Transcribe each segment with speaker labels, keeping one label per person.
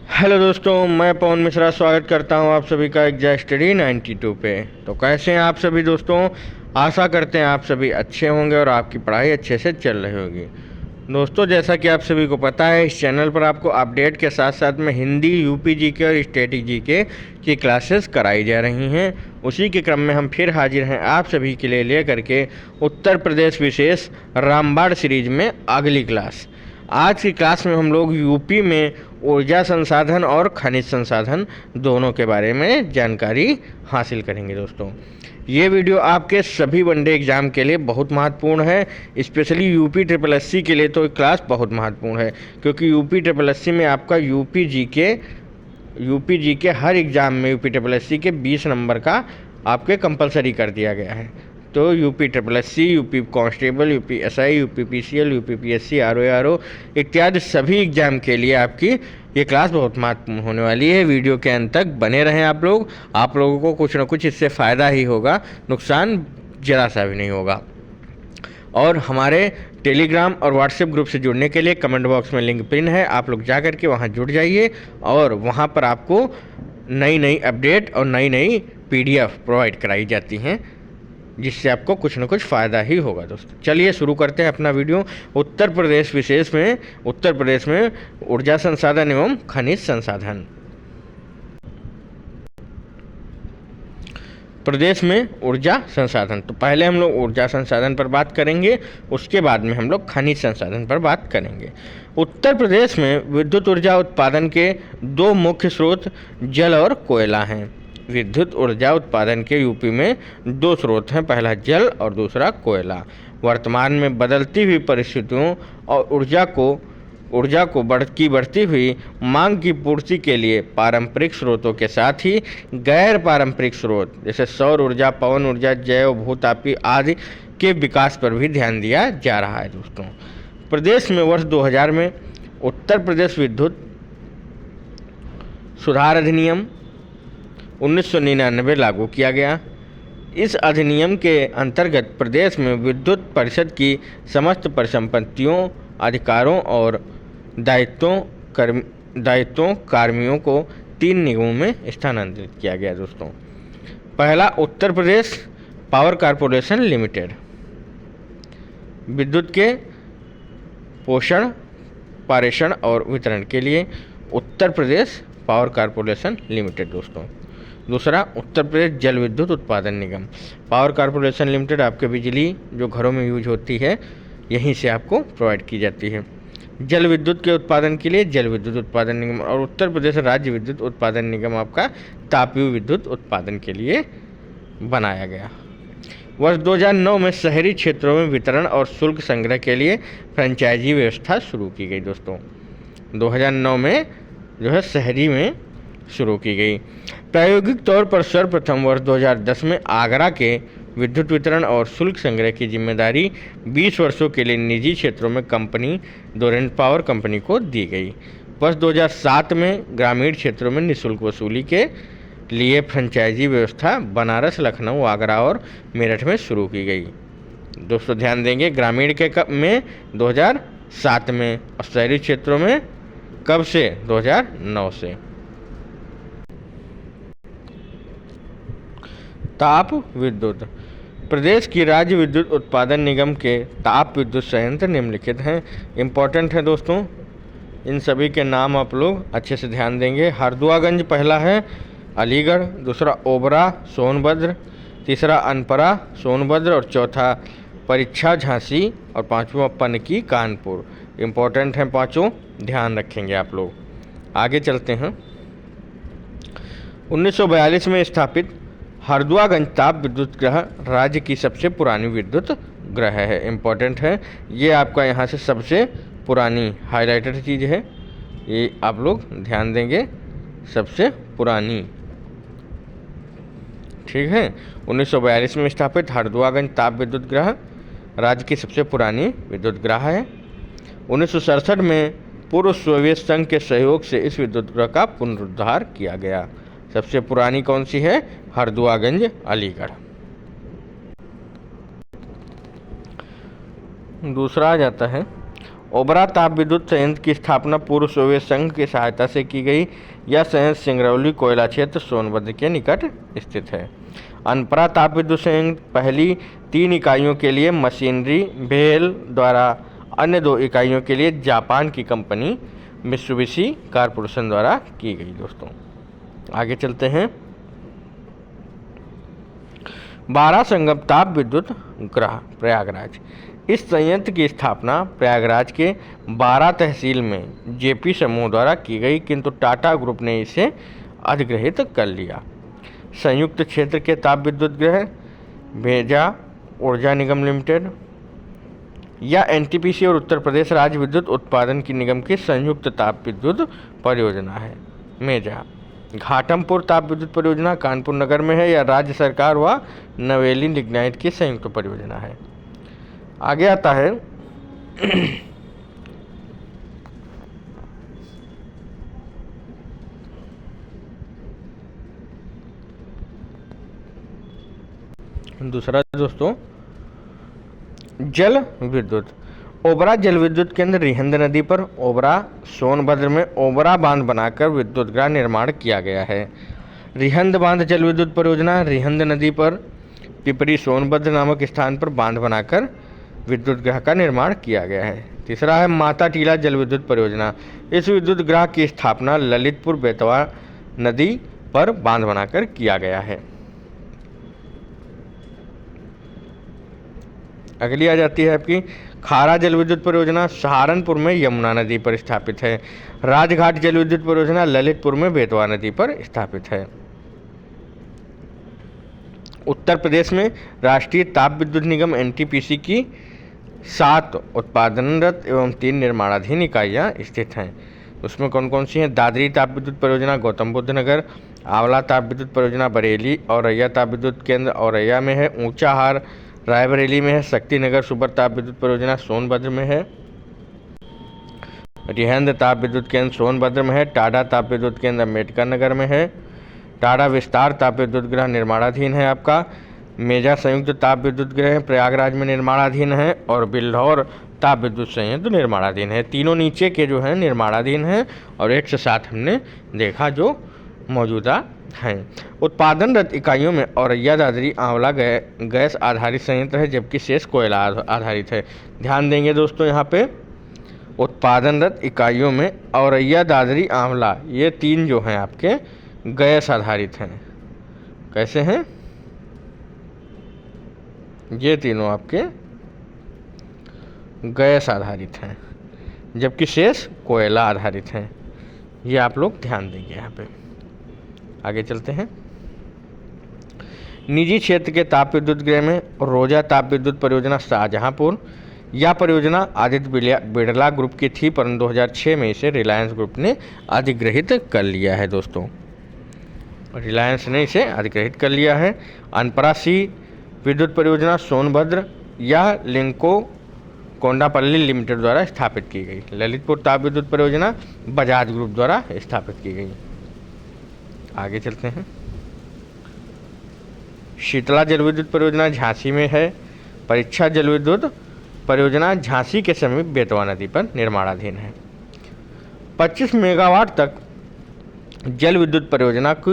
Speaker 1: Hello दोस्तों, मैं पवन मिश्रा स्वागत करता हूं आप सभी का एग्जैक्ट स्टडी 92 पे। तो कैसे हैं आप सभी दोस्तों? आशा करते हैं आप सभी अच्छे होंगे और आपकी पढ़ाई अच्छे से चल रही होगी। दोस्तों, जैसा कि आप सभी को पता है, इस चैनल पर आपको अपडेट के साथ साथ में हिंदी, यूपी जीके और स्टैटिक जीके की क्लासेस कराई जा रही हैं। उसी के क्रम में हम फिर हाजिर हैं आप सभी के लिए लेकर के उत्तर प्रदेश विशेष रामबाण सीरीज में अगली क्लास। आज की क्लास में हम लोग यूपी में ऊर्जा संसाधन और खनिज संसाधन दोनों के बारे में जानकारी हासिल करेंगे। दोस्तों, ये वीडियो आपके सभी वनडे एग्ज़ाम के लिए बहुत महत्वपूर्ण है। स्पेशली यूपी ट्रिपल एससी के लिए तो क्लास बहुत महत्वपूर्ण है, क्योंकि यूपी ट्रिपल एससी में आपका यूपी जी के हर एग्ज़ाम में यूपी ट्रिपल एससी के 20 नंबर का आपके कंपलसरी कर दिया गया है। तो UP triple SC, UP constable, UP SI, UP PCL, UP PSC, RO इत्यादि सभी एग्जाम के लिए आपकी ये क्लास बहुत महत्वपूर्ण होने वाली है। वीडियो के अंत तक बने रहें आप लोगों को कुछ ना कुछ इससे फ़ायदा ही होगा, नुकसान ज़रा सा भी नहीं होगा। और हमारे टेलीग्राम और व्हाट्सएप ग्रुप से जुड़ने के लिए कमेंट बॉक्स में लिंक पिन है, आप लोग जा कर के वहाँ जुड़ जाइए और वहाँ पर आपको नई नई अपडेट और नई नई पीडीएफ प्रोवाइड कराई जाती हैं, जिससे आपको कुछ न कुछ फ़ायदा ही होगा। दोस्तों, चलिए शुरू करते हैं अपना वीडियो। उत्तर प्रदेश में ऊर्जा संसाधन एवं खनिज संसाधन। प्रदेश में ऊर्जा संसाधन, तो पहले हम लोग ऊर्जा संसाधन पर बात करेंगे, उसके बाद में हम लोग खनिज संसाधन पर बात करेंगे। उत्तर प्रदेश में विद्युत ऊर्जा उत्पादन के दो मुख्य स्रोत जल और कोयला हैं। विद्युत ऊर्जा उत्पादन के यूपी में दो स्रोत हैं, पहला जल और दूसरा कोयला। वर्तमान में बदलती हुई परिस्थितियों और ऊर्जा को बढ़ती हुई मांग की पूर्ति के लिए पारंपरिक स्रोतों के साथ ही गैर पारंपरिक स्रोत जैसे सौर ऊर्जा, पवन ऊर्जा, जैव भूतापी आदि के विकास पर भी ध्यान दिया जा रहा है। दोस्तों, प्रदेश में वर्ष 2000 में उत्तर प्रदेश विद्युत सुधार अधिनियम 1999 लागू किया गया। इस अधिनियम के अंतर्गत प्रदेश में विद्युत परिषद की समस्त परिसंपत्तियों, अधिकारों और दायित्वों कार्मियों को 3 निगमों में स्थानांतरित किया गया। दोस्तों, पहला Uttar Pradesh power corporation limited, विद्युत के पोषण, पारेषण और वितरण के लिए Uttar Pradesh power corporation limited. दोस्तों, दूसरा उत्तर प्रदेश जल विद्युत उत्पादन निगम। पावर कॉरपोरेशन लिमिटेड आपके बिजली जो घरों में यूज होती है यहीं से आपको प्रोवाइड की जाती है। जल विद्युत के उत्पादन के लिए जल विद्युत उत्पादन निगम, और उत्तर प्रदेश राज्य विद्युत उत्पादन निगम आपका तापीय विद्युत उत्पादन के लिए बनाया गया। वर्ष 2009 में शहरी क्षेत्रों में वितरण और शुल्क संग्रह के लिए फ्रेंचाइजी व्यवस्था शुरू की गई। दोस्तों, 2009 में जो है शहरी में शुरू की गई। प्रायोगिक तौर पर सर्वप्रथम वर्ष 2010 में आगरा के विद्युत वितरण और शुल्क संग्रह की जिम्मेदारी 20 वर्षों के लिए निजी क्षेत्रों में कंपनी डोरेंट पावर कंपनी को दी गई। वर्ष 2007 में ग्रामीण क्षेत्रों में निःशुल्क वसूली के लिए फ्रेंचाइजी व्यवस्था बनारस, लखनऊ, आगरा और मेरठ में शुरू की गई। दोस्तों, ध्यान देंगे, ग्रामीण के में 2007 में और शहरी क्षेत्रों में कब से? 2009 से। ताप विद्युत, प्रदेश की राज्य विद्युत उत्पादन निगम के ताप विद्युत संयंत्र निम्नलिखित हैं। इम्पोर्टेंट है दोस्तों, इन सभी के नाम आप लोग अच्छे से ध्यान देंगे। हरदुआगंज पहला है अलीगढ़, दूसरा ओबरा सोनभद्र, तीसरा अनपरा सोनभद्र और चौथा परीक्षा झांसी और पाँचवा पनकी कानपुर। इम्पोर्टेंट हैं पाँचों, ध्यान रखेंगे आप लोग। आगे चलते हैं। 1942 में स्थापित हरदुआगंज ताप विद्युत ग्रह राज्य की सबसे पुरानी विद्युत ग्रह है। इम्पोर्टेंट है, ये आपका यहाँ से सबसे पुरानी हाईलाइटेड चीज़ है, ये आप लोग ध्यान देंगे, सबसे पुरानी। ठीक है, 1942 में स्थापित हरदुआगंज ताप विद्युत ग्रह राज्य की सबसे पुरानी विद्युत ग्रह है। 1967 में पूर्व सोवियत संघ के सहयोग से इस विद्युत ग्रह का पुनरुद्धार किया गया। सबसे पुरानी कौन सी है? हरदुआगंज, अलीगढ़। दूसरा आ जाता है ओबरा ताप विद्युत संयंत्र की स्थापना पूर्व सोवियत संघ की सहायता से की गई। यह संयंत्र सिंगरौली कोयला क्षेत्र सोनभद्र के निकट स्थित है। अनपरा ताप विद्युत संयंत्र पहली 3 इकाइयों के लिए मशीनरी भेल द्वारा, अन्य 2 इकाइयों के लिए जापान की कंपनी मित्सुबिशी कॉर्पोरेशन द्वारा की गई। दोस्तों आगे चलते हैं। 12 संगम ताप विद्युत गृह प्रयागराज। इस संयंत्र की स्थापना प्रयागराज के 12 तहसील में जेपी समूह द्वारा की गई, किंतु टाटा ग्रुप ने इसे अधिग्रहित कर लिया। संयुक्त क्षेत्र के ताप विद्युत गृह भेजा ऊर्जा निगम लिमिटेड या एनटीपीसी और उत्तर प्रदेश राज्य विद्युत उत्पादन की निगम की संयुक्त ताप विद्युत परियोजना है। मेजा घाटमपुर ताप विद्युत परियोजना कानपुर नगर में है, या राज्य सरकार व नवेली लिग्नाइट की संयुक्त परियोजना है। आगे आता है दूसरा दोस्तों, जल विद्युत। ओबरा जल विद्युत केंद्र रिहंद नदी पर ओबरा सोनभद्र में ओबरा बांध बनाकर विद्युत गृह निर्माण किया गया है। रिहंद बांध जल विद्युत परियोजना रिहंद नदी पर पिपरी सोनभद्र नामक स्थान पर बांध बनाकर विद्युत गृह का निर्माण किया गया है। तीसरा है माता टीला जल विद्युत परियोजना। इस विद्युत गृह की स्थापना ललितपुर बेतवा नदी पर बांध बनाकर किया गया है। अगली आ जाती है आपकी खारा जल विद्युत परियोजना, सहारनपुर में यमुना नदी पर स्थापित है। राजघाट जल विद्युत परियोजना ललितपुर में बेतवा नदी पर स्थापित है। उत्तर प्रदेश में राष्ट्रीय ताप विद्युत निगम एनटीपीसी की 7 उत्पादनरत एवं 3 निर्माणाधीन इकाइयाँ स्थित हैं। उसमें कौन कौन सी हैं? दादरी ताप विद्युत परियोजना गौतम बुद्ध नगर, आंवला ताप विद्युत परियोजना बरेली, औरैया ताप विद्युत केंद्र औरैया में है, ऊंचाहार रायबरेली में है, शक्ति नगर सुपर ताप विद्युत परियोजना सोनभद्र में है, रिहंद ताप विद्युत केंद्र सोनभद्र में है, टाडा ताप विद्युत केंद्र अम्बेडकर नगर में है, टाडा विस्तार ताप विद्युत गृह निर्माणाधीन है आपका, मेजा संयुक्त ताप विद्युत गृह प्रयागराज में निर्माणाधीन है, और बिल्हौर ताप विद्युत संयंत्र निर्माणाधीन है। तीनों नीचे के जो हैं निर्माणाधीन हैं और एक से 7 हमने देखा जो मौजूदा हैं। उत्पादनरत इकाइयों में औरैया दादरी आंवला गैस आधारित संयंत्र है, जबकि शेष कोयला आधारित है। ध्यान देंगे दोस्तों यहाँ पे उत्पादनरत इकाइयों में औरैया दादरी आंवला ये 3 जो हैं आपके गैस आधारित हैं। कैसे हैं? ये तीनों आपके गैस आधारित हैं, जबकि शेष कोयला आधारित हैं। ये आप लोग ध्यान देंगे यहाँ पे। आगे चलते हैं। निजी क्षेत्र के ताप विद्युत गृह में रोजा ताप विद्युत परियोजना शाहजहांपुर। यह परियोजना आदित्य बिड़ला ग्रुप की थी, परंतु 2006 में इसे रिलायंस ग्रुप ने अधिग्रहित कर लिया है। दोस्तों रिलायंस ने इसे अधिग्रहित कर लिया है। अनपरासी विद्युत परियोजना सोनभद्र या लिंको कोंडापल्ली लिमिटेड द्वारा स्थापित की गई। ललितपुर ताप विद्युत परियोजना बजाज ग्रुप द्वारा स्थापित की गई। आगे चलते हैं। शीतला जल विद्युत परियोजना झांसी में है। परीक्षा जल विद्युत परियोजना झांसी के समीप बेतवा नदी पर निर्माणाधीन है। 25 मेगावाट तक जल विद्युत परियोजना को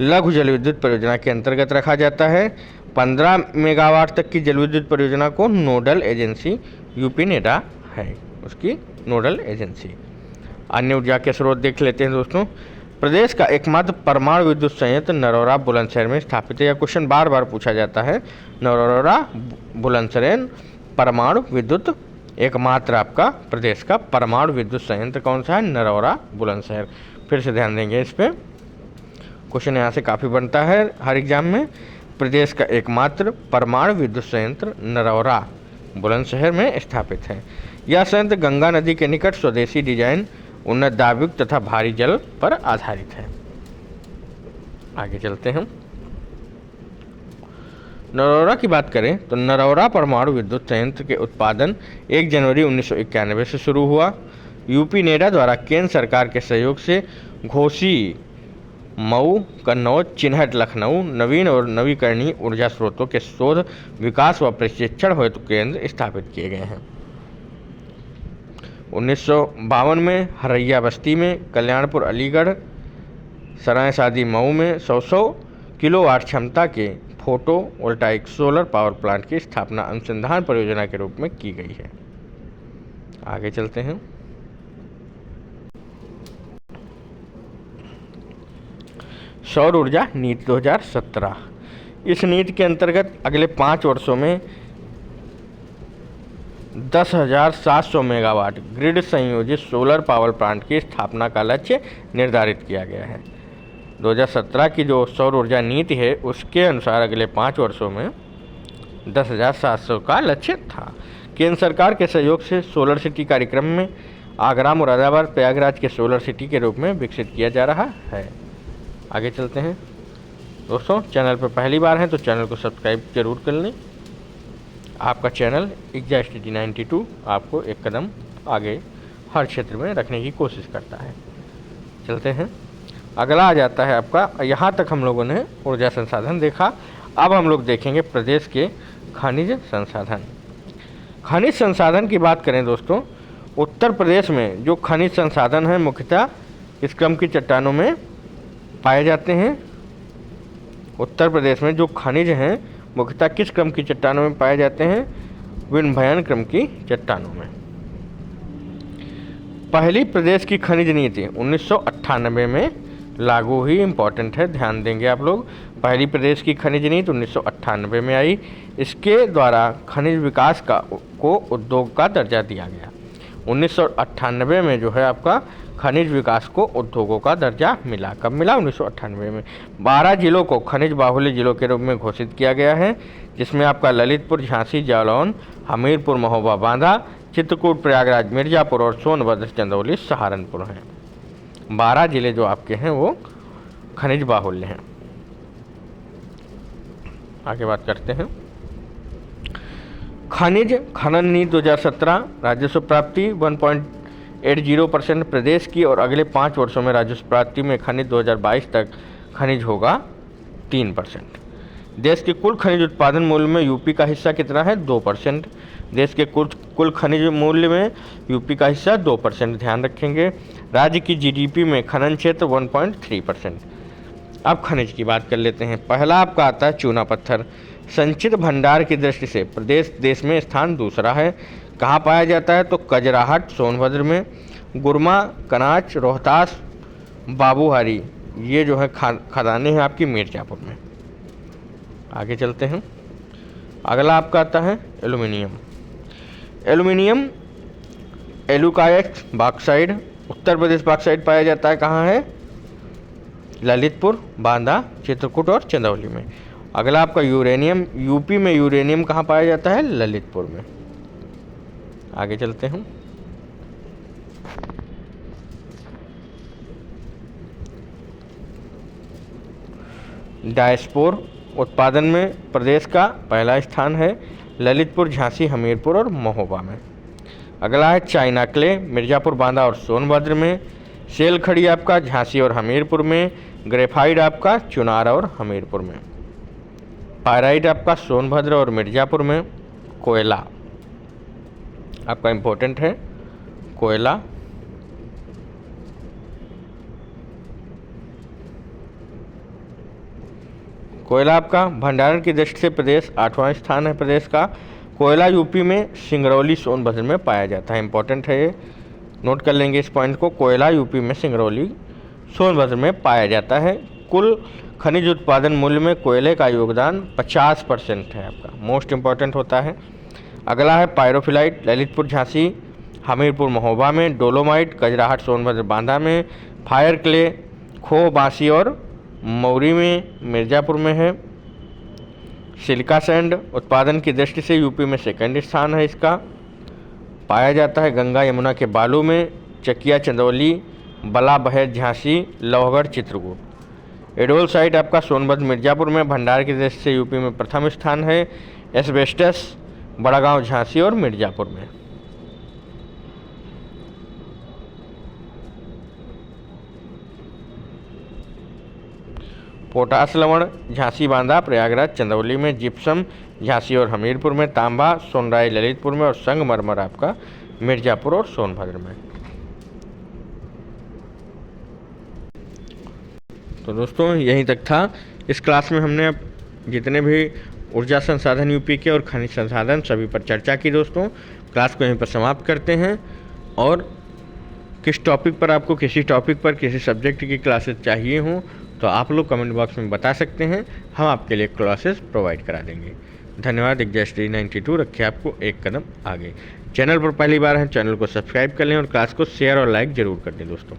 Speaker 1: लघु जल विद्युत परियोजना के अंतर्गत रखा जाता है। 15 मेगावाट तक की जल विद्युत परियोजना को नोडल एजेंसी यूपी नेडा है, उसकी नोडल एजेंसी। अन्य ऊर्जा के स्रोत देख लेते हैं दोस्तों। प्रदेश का एकमात्र परमाणु विद्युत संयंत्र नरौरा बुलंदशहर में स्थापित है। यह क्वेश्चन बार बार पूछा जाता है। नरौरा बुलंदशहर परमाणु विद्युत एकमात्र आपका प्रदेश का परमाणु विद्युत संयंत्र कौन सा है? नरौरा बुलंदशहर। फिर से ध्यान देंगे इस पर, क्वेश्चन यहाँ से काफ़ी बनता है हर एग्जाम में। प्रदेश का एकमात्र परमाणु विद्युत संयंत्र नरौरा बुलंदशहर में स्थापित है। यह संयंत्र गंगा नदी के निकट स्वदेशी डिजाइन, उन्नत दाबयुक्त तथा भारी जल पर आधारित है। आगे चलते हैं। नरौरा की बात करें तो नरौरा परमाणु विद्युत संयंत्र के उत्पादन 1 जनवरी 1991 से शुरू हुआ। यूपी नेडा द्वारा केंद्र सरकार के सहयोग से घोसी, मऊ, कन्नौज, चिन्हट, लखनऊ नवीन और नवीकरणीय ऊर्जा स्रोतों के शोध, विकास व प्रशिक्षण हेतु केंद्र स्थापित किए गए हैं। 1952 में हरैया बस्ती में, कल्याणपुर अलीगढ़, सराय शादी मऊ में 100 किलोवाट क्षमता के photo voltaic solar power plant की स्थापना अनुसंधान परियोजना के रूप में की गई है। आगे चलते हैं। सौर ऊर्जा नीति 2017। इस नीति के अंतर्गत अगले 5 वर्षों में 10,700 मेगावाट ग्रिड संयोजित सोलर पावर प्लांट की स्थापना का लक्ष्य निर्धारित किया गया है। 2017 की जो सौर ऊर्जा नीति है उसके अनुसार अगले 5 वर्षों में 10,700 का लक्ष्य था। केंद्र सरकार के सहयोग से सोलर सिटी कार्यक्रम में आगरा, मुरादाबाद, प्रयागराज के सोलर सिटी के रूप में विकसित किया जा रहा है। आगे चलते हैं। दोस्तों, चैनल पर पहली बार हैं तो चैनल को सब्सक्राइब जरूर कर लें। आपका चैनल एग्जैस्टडी 92 आपको एक कदम आगे हर क्षेत्र में रखने की कोशिश करता है। चलते हैं। अगला आ जाता है आपका, यहाँ तक हम लोगों ने ऊर्जा संसाधन देखा। अब हम लोग देखेंगे प्रदेश के खनिज संसाधन। खनिज संसाधन की बात करें दोस्तों, उत्तर प्रदेश में जो खनिज संसाधन हैं मुख्यतः इस क्रम की चट्टानों में पाए जाते हैं। उत्तर प्रदेश में जो खनिज हैं मुख्यतः किस क्रम की चट्टानों में पाए जाते हैं? विनभयन क्रम की चट्टानों में। पहली प्रदेश की खनिज नीति 1998 में लागू हुई। इम्पॉर्टेंट है, ध्यान देंगे आप लोग। पहली प्रदेश की खनिज नीति 1998 में आई। इसके द्वारा खनिज विकास को उद्योग का दर्जा दिया गया। 1998 में जो है आपका खनिज विकास को उद्योगों का दर्जा मिला। कब मिला? 1998 में। 12 जिलों को खनिज बाहुल्य जिलों के रूप में घोषित किया गया है, जिसमें आपका ललितपुर, झांसी, जालौन, हमीरपुर, महोबा, बांदा, चित्रकूट, प्रयागराज, मिर्जापुर और सोनभद्र, चंदौली, सहारनपुर हैं। 12 जिले जो आपके हैं वो खनिज बाहुल्य हैं। आगे बात करते हैं। खनिज खनन नीति 2017। राजस्व प्राप्ति 1.80% प्रदेश की, और अगले 5 वर्षों में राजस्व प्राप्ति में खनिज 2022 तक खनिज होगा 3%। देश के कुल खनिज उत्पादन मूल्य में यूपी का हिस्सा कितना है? 2%। देश के कुल खनिज मूल्य में यूपी का हिस्सा 2%, ध्यान रखेंगे। राज्य की जीडीपी में खनन क्षेत्र 1.3%। अब खनिज की बात कर लेते हैं। पहला आपका आता है चूना पत्थर। संचित भंडार की दृष्टि से प्रदेश देश में स्थान दूसरा है। कहाँ पाया जाता है? तो कजराहट, सोनभद्र में, गुरमा, कनाच, रोहतास, बाबूहारी, ये जो है खदानें हैं आपकी मिर्जापुर में। आगे चलते हैं। अगला आपका आता है aluminium. Aluminium एलुकायट bauxite, Uttar Pradesh bauxite पाया जाता है। कहाँ है? ललितपुर, बांदा, चित्रकूट और चंदौली में। अगला आपका यूरेनियम। यूपी में यूरेनियम कहाँ पाया जाता है? ललितपुर में। आगे चलते हैं। डायस्पोर उत्पादन में प्रदेश का पहला स्थान है। ललितपुर, झांसी, हमीरपुर और महोबा में। अगला है चाइना क्ले, मिर्जापुर, बांदा और सोनभद्र में। सेल खड़ी आपका झांसी और हमीरपुर में। ग्रेफाइट आपका चुनार और हमीरपुर में। पायराइट आपका सोनभद्र और मिर्जापुर में। कोयला आपका इम्पोर्टेंट है, कोयला। कोयला आपका भंडारण की दृष्टि से प्रदेश 8वां स्थान है प्रदेश का। कोयला यूपी में सिंगरौली, सोनभद्र में पाया जाता है। इम्पोर्टेंट है ये, नोट कर लेंगे इस पॉइंट को। कोयला यूपी में सिंगरौली, सोनभद्र में पाया जाता है। कुल खनिज उत्पादन मूल्य में कोयले का योगदान 50% है आपका, मोस्ट इम्पॉर्टेंट होता है। अगला है पायरोफिलाइट, ललितपुर, झांसी, हमीरपुर, महोबा में। डोलोमाइट कजराहट, सोनभद्र, बांदा में। फायर क्ले खो, बांसी और मौरी में, मिर्जापुर में है। सिलिका सैंड उत्पादन की दृष्टि से यूपी में सेकंड स्थान है इसका। पाया जाता है गंगा यमुना के बालू में। चकिया, चंदौली, बला, बहेर, झांसी, लोहगढ़, चित्रकूट। एडोल साइट आपका सोनभद्र, मिर्जापुर में। भंडार की दृष्टि से यूपी में प्रथम स्थान है। एस्बेस्टस बड़ागांव, झांसी और मिर्जापुर में। पोटास लवण झांसी, बांदा, प्रयागराज, चंदौली में। जिप्सम झांसी और हमीरपुर में। तांबा सोनराय, ललितपुर में। और संगमरमर आपका मिर्ज़ापुर और सोनभद्र में। तो दोस्तों यहीं तक था। इस क्लास में हमने अब जितने भी ऊर्जा संसाधन यूपी के और खनिज संसाधन सभी पर चर्चा की। दोस्तों क्लास को यहीं पर समाप्त करते हैं। और किस टॉपिक पर आपको किसी टॉपिक पर किसी सब्जेक्ट की क्लासेस चाहिए हों तो आप लोग कमेंट बॉक्स में बता सकते हैं, हम आपके लिए क्लासेस प्रोवाइड करा देंगे। धन्यवाद। एग्जाम स्टडी 92 रखे आपको एक कदम आगे। चैनल पर पहली बार है, चैनल को सब्सक्राइब कर लें और क्लास को शेयर और लाइक ज़रूर कर दें दोस्तों।